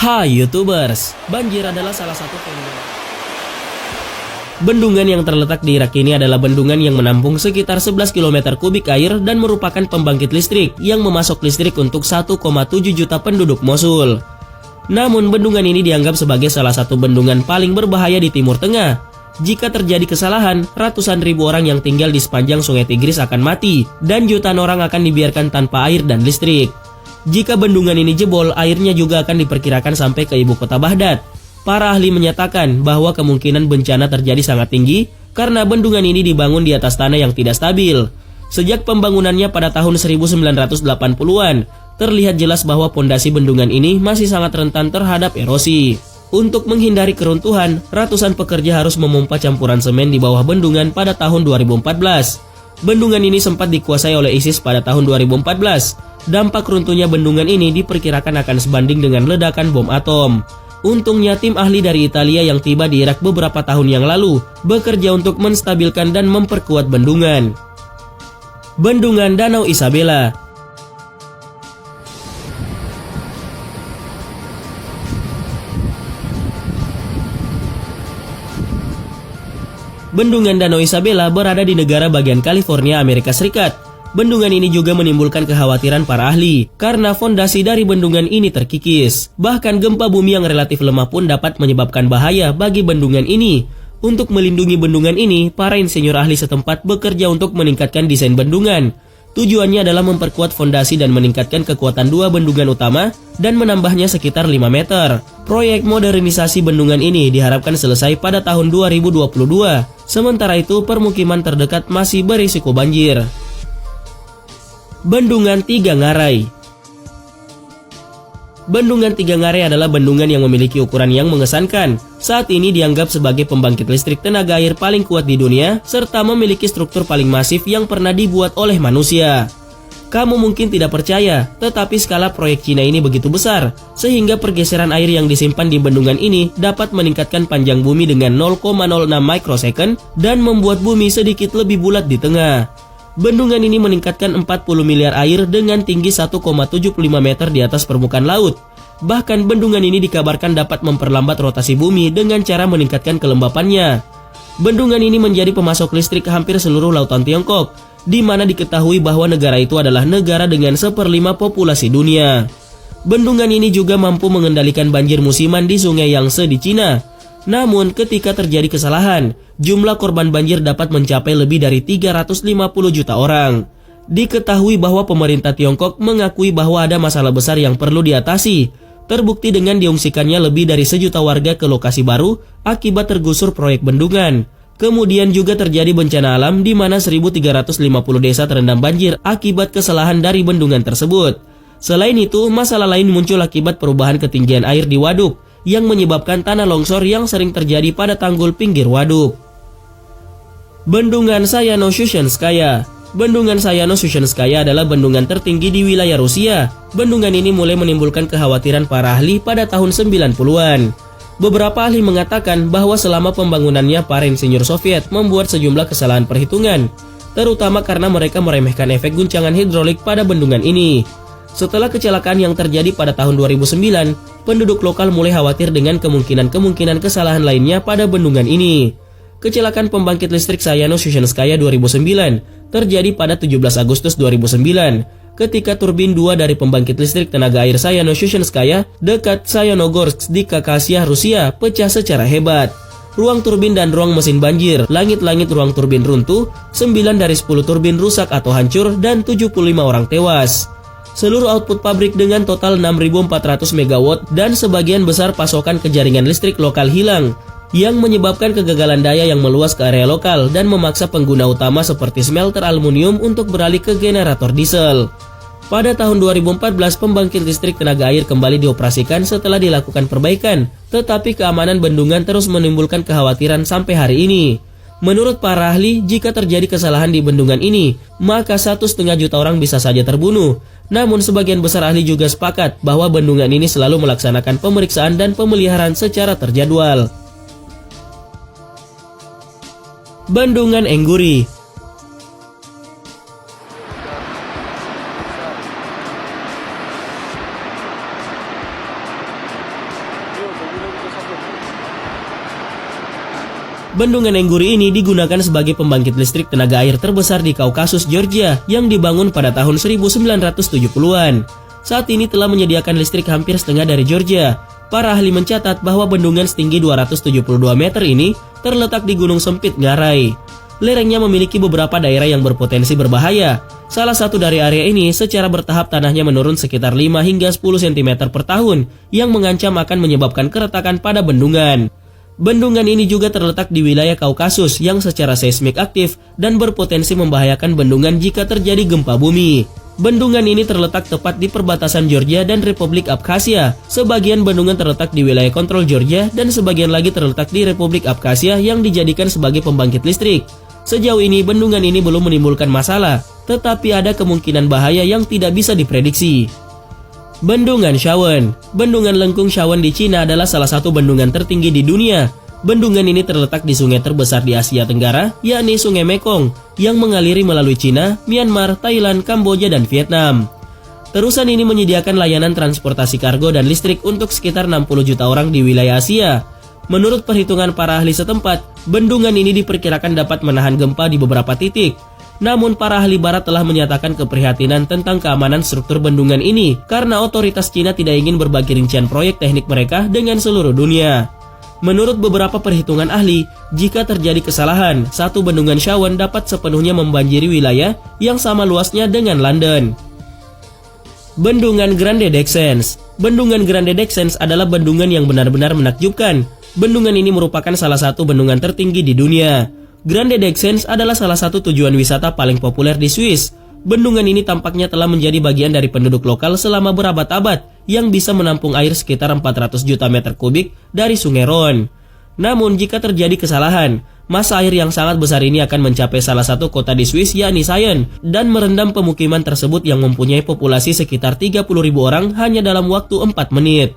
Hai YouTubers, banjir adalah salah satu fenomena. Bendungan yang terletak di Irak ini adalah bendungan yang menampung sekitar 11 km kubik air dan merupakan pembangkit listrik yang memasok listrik untuk 1,7 juta penduduk Mosul. Namun bendungan ini dianggap sebagai salah satu bendungan paling berbahaya di Timur Tengah. Jika terjadi kesalahan, ratusan ribu orang yang tinggal di sepanjang Sungai Tigris akan mati dan jutaan orang akan dibiarkan tanpa air dan listrik. Jika bendungan ini jebol, airnya juga akan diperkirakan sampai ke ibu kota Baghdad. Para ahli menyatakan bahwa kemungkinan bencana terjadi sangat tinggi karena bendungan ini dibangun di atas tanah yang tidak stabil. Sejak pembangunannya pada tahun 1980-an, terlihat jelas bahwa pondasi bendungan ini masih sangat rentan terhadap erosi. Untuk menghindari keruntuhan, ratusan pekerja harus memompa campuran semen di bawah bendungan pada tahun 2014. Bendungan ini sempat dikuasai oleh ISIS pada tahun 2014. Dampak runtuhnya bendungan ini diperkirakan akan sebanding dengan ledakan bom atom. Untungnya tim ahli dari Italia yang tiba di Irak beberapa tahun yang lalu bekerja untuk menstabilkan dan memperkuat bendungan. Bendungan Danau Isabella. Bendungan Danau Isabella berada di negara bagian California, Amerika Serikat. Bendungan ini juga menimbulkan kekhawatiran para ahli karena fondasi dari bendungan ini terkikis. Bahkan gempa bumi yang relatif lemah pun dapat menyebabkan bahaya bagi bendungan ini. Untuk melindungi bendungan ini, para insinyur ahli setempat bekerja untuk meningkatkan desain bendungan. Tujuannya adalah memperkuat fondasi dan meningkatkan kekuatan dua bendungan utama dan menambahnya sekitar 5 meter. Proyek modernisasi bendungan ini diharapkan selesai pada tahun 2022. Sementara itu, permukiman terdekat masih berisiko banjir. Bendungan Tiga Ngarai. Bendungan Tiga Ngarai adalah bendungan yang memiliki ukuran yang mengesankan. Saat ini dianggap sebagai pembangkit listrik tenaga air paling kuat di dunia, serta memiliki struktur paling masif yang pernah dibuat oleh manusia. Kamu mungkin tidak percaya, tetapi skala proyek Cina ini begitu besar, sehingga pergeseran air yang disimpan di bendungan ini dapat meningkatkan panjang bumi dengan 0,06 microsecond dan membuat bumi sedikit lebih bulat di tengah. Bendungan ini meningkatkan 40 miliar air dengan tinggi 1,75 meter di atas permukaan laut. Bahkan bendungan ini dikabarkan dapat memperlambat rotasi bumi dengan cara meningkatkan kelembapannya. Bendungan ini menjadi pemasok listrik hampir seluruh lautan Tiongkok, di mana diketahui bahwa negara itu adalah negara dengan 1/5 populasi dunia. Bendungan ini juga mampu mengendalikan banjir musiman di Sungai Yangtze di Cina. Namun ketika terjadi kesalahan, jumlah korban banjir dapat mencapai lebih dari 350 juta orang. Diketahui bahwa pemerintah Tiongkok mengakui bahwa ada masalah besar yang perlu diatasi. Terbukti dengan diungsikannya lebih dari 1 juta warga ke lokasi baru akibat tergusur proyek bendungan. Kemudian juga terjadi bencana alam di mana 1.350 desa terendam banjir akibat kesalahan dari bendungan tersebut. Selain itu, masalah lain muncul akibat perubahan ketinggian air di waduk yang menyebabkan tanah longsor yang sering terjadi pada tanggul pinggir waduk. Bendungan Sayano-Shushenskaya. Bendungan Sayano-Shushenskaya adalah bendungan tertinggi di wilayah Rusia. Bendungan ini mulai menimbulkan kekhawatiran para ahli pada tahun 90-an. Beberapa ahli mengatakan bahwa selama pembangunannya para insinyur Soviet membuat sejumlah kesalahan perhitungan, terutama karena mereka meremehkan efek guncangan hidrolik pada bendungan ini. Setelah kecelakaan yang terjadi pada tahun 2009, penduduk lokal mulai khawatir dengan kemungkinan kesalahan lainnya pada bendungan ini. Kecelakaan pembangkit listrik Sayano-Shushenskaya 2009 terjadi pada 17 Agustus 2009 ketika turbin 2 dari pembangkit listrik tenaga air Sayano-Shushenskaya dekat Sayonogorsk di Khakassia, Rusia pecah secara hebat. Ruang turbin dan ruang mesin banjir, langit-langit ruang turbin runtuh, 9 dari 10 turbin rusak atau hancur dan 75 orang tewas. Seluruh output pabrik dengan total 6.400 MW dan sebagian besar pasokan ke jaringan listrik lokal hilang, yang menyebabkan kegagalan daya yang meluas ke area lokal dan memaksa pengguna utama seperti smelter aluminium untuk beralih ke generator diesel. Pada tahun 2014, pembangkit listrik tenaga air kembali dioperasikan setelah dilakukan perbaikan, tetapi keamanan bendungan terus menimbulkan kekhawatiran sampai hari ini. Menurut para ahli, jika terjadi kesalahan di bendungan ini, maka 1,5 juta orang bisa saja terbunuh. Namun sebagian besar ahli juga sepakat bahwa bendungan ini selalu melaksanakan pemeriksaan dan pemeliharaan secara terjadwal. Bendungan Engguri. Bendungan Engguri ini digunakan sebagai pembangkit listrik tenaga air terbesar di Kaukasus, Georgia yang dibangun pada tahun 1970-an. Saat ini telah menyediakan listrik hampir setengah dari Georgia. Para ahli mencatat bahwa bendungan setinggi 272 meter ini terletak di Gunung Sempit Ngarai. Lerengnya memiliki beberapa daerah yang berpotensi berbahaya. Salah satu dari area ini secara bertahap tanahnya menurun sekitar 5 hingga 10 cm per tahun yang mengancam akan menyebabkan keretakan pada bendungan. Bendungan ini juga terletak di wilayah Kaukasus yang secara seismik aktif dan berpotensi membahayakan bendungan jika terjadi gempa bumi. Bendungan ini terletak tepat di perbatasan Georgia dan Republik Abkhazia. Sebagian bendungan terletak di wilayah kontrol Georgia dan sebagian lagi terletak di Republik Abkhazia yang dijadikan sebagai pembangkit listrik. Sejauh ini bendungan ini belum menimbulkan masalah, tetapi ada kemungkinan bahaya yang tidak bisa diprediksi. Bendungan Shawen. Bendungan Lengkung Shawen di Cina adalah salah satu bendungan tertinggi di dunia. Bendungan ini terletak di sungai terbesar di Asia Tenggara, yakni Sungai Mekong, yang mengaliri melalui Cina, Myanmar, Thailand, Kamboja, dan Vietnam. Terusan ini menyediakan layanan transportasi kargo dan listrik untuk sekitar 60 juta orang di wilayah Asia. Menurut perhitungan para ahli setempat, bendungan ini diperkirakan dapat menahan gempa di beberapa titik. Namun para ahli barat telah menyatakan keprihatinan tentang keamanan struktur bendungan ini karena otoritas Cina tidak ingin berbagi rincian proyek teknik mereka dengan seluruh dunia. Menurut beberapa perhitungan ahli, jika terjadi kesalahan, satu bendungan Shawen dapat sepenuhnya membanjiri wilayah yang sama luasnya dengan London. Bendungan Grande Dexens. Bendungan Grande Dexens adalah bendungan yang benar-benar menakjubkan. Bendungan ini merupakan salah satu bendungan tertinggi di dunia. Grande Dexens adalah salah satu tujuan wisata paling populer di Swiss. Bendungan ini tampaknya telah menjadi bagian dari penduduk lokal selama berabad-abad yang bisa menampung air sekitar 400 juta meter kubik dari Sungai Rhone. Namun jika terjadi kesalahan, massa air yang sangat besar ini akan mencapai salah satu kota di Swiss yakni Sion dan merendam pemukiman tersebut yang mempunyai populasi sekitar 30.000 orang hanya dalam waktu 4 menit.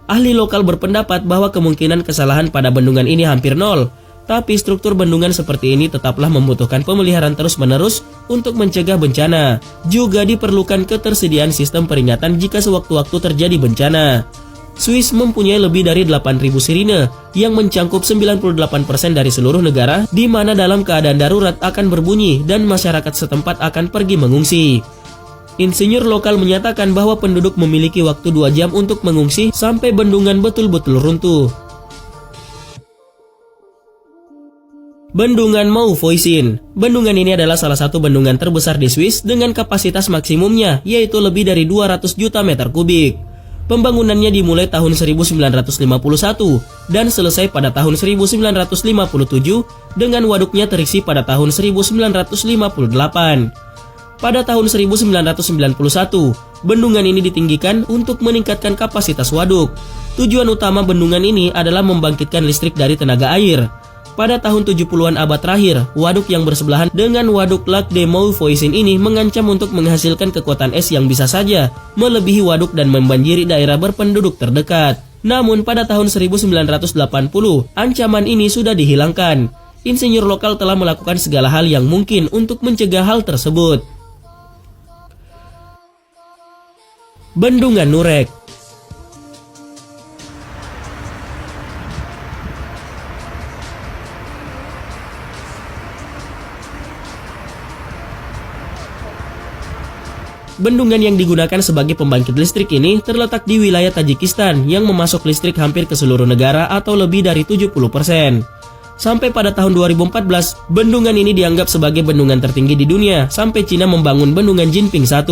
Ahli lokal berpendapat bahwa kemungkinan kesalahan pada bendungan ini hampir nol. Tapi struktur bendungan seperti ini tetaplah membutuhkan pemeliharaan terus-menerus untuk mencegah bencana. Juga diperlukan ketersediaan sistem peringatan jika sewaktu-waktu terjadi bencana. Swiss mempunyai lebih dari 8.000 sirine yang mencangkup 98% dari seluruh negara, di mana dalam keadaan darurat akan berbunyi dan masyarakat setempat akan pergi mengungsi. Insinyur lokal menyatakan bahwa penduduk memiliki waktu 2 jam untuk mengungsi sampai bendungan betul-betul runtuh. Bendungan Mauthausen. Bendungan ini adalah salah satu bendungan terbesar di Swiss dengan kapasitas maksimumnya yaitu lebih dari 200 juta meter kubik. Pembangunannya dimulai tahun 1951 dan selesai pada tahun 1957 dengan waduknya terisi pada tahun 1958. Pada tahun 1991, bendungan ini ditinggikan untuk meningkatkan kapasitas waduk. Tujuan utama bendungan ini adalah membangkitkan listrik dari tenaga air. Pada tahun 70-an abad terakhir, waduk yang bersebelahan dengan waduk Lac de Mauthausen ini mengancam untuk menghasilkan kekuatan es yang bisa saja melebihi waduk dan membanjiri daerah berpenduduk terdekat. Namun pada tahun 1980, ancaman ini sudah dihilangkan. Insinyur lokal telah melakukan segala hal yang mungkin untuk mencegah hal tersebut. Bendungan Nurek. Bendungan yang digunakan sebagai pembangkit listrik ini terletak di wilayah Tajikistan yang memasok listrik hampir ke seluruh negara atau lebih dari 70%. Sampai pada tahun 2014, bendungan ini dianggap sebagai bendungan tertinggi di dunia sampai Cina membangun bendungan Jinping 1.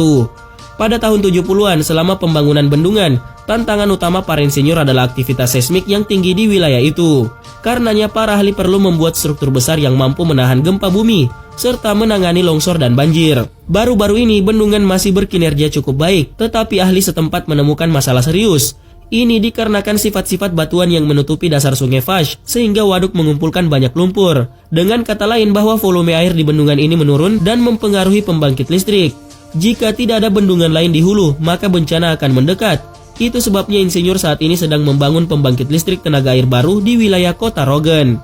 Pada tahun 70-an, selama pembangunan bendungan, tantangan utama para insinyur adalah aktivitas seismik yang tinggi di wilayah itu. Karenanya para ahli perlu membuat struktur besar yang mampu menahan gempa bumi serta menangani longsor dan banjir. Baru-baru ini bendungan masih berkinerja cukup baik, tetapi ahli setempat menemukan masalah serius. Ini dikarenakan sifat-sifat batuan yang menutupi dasar sungai Vash, sehingga waduk mengumpulkan banyak lumpur. Dengan kata lain bahwa volume air di bendungan ini menurun dan mempengaruhi pembangkit listrik. Jika tidak ada bendungan lain di hulu, maka bencana akan mendekat. Itu sebabnya insinyur saat ini sedang membangun pembangkit listrik tenaga air baru di wilayah kota Roggen.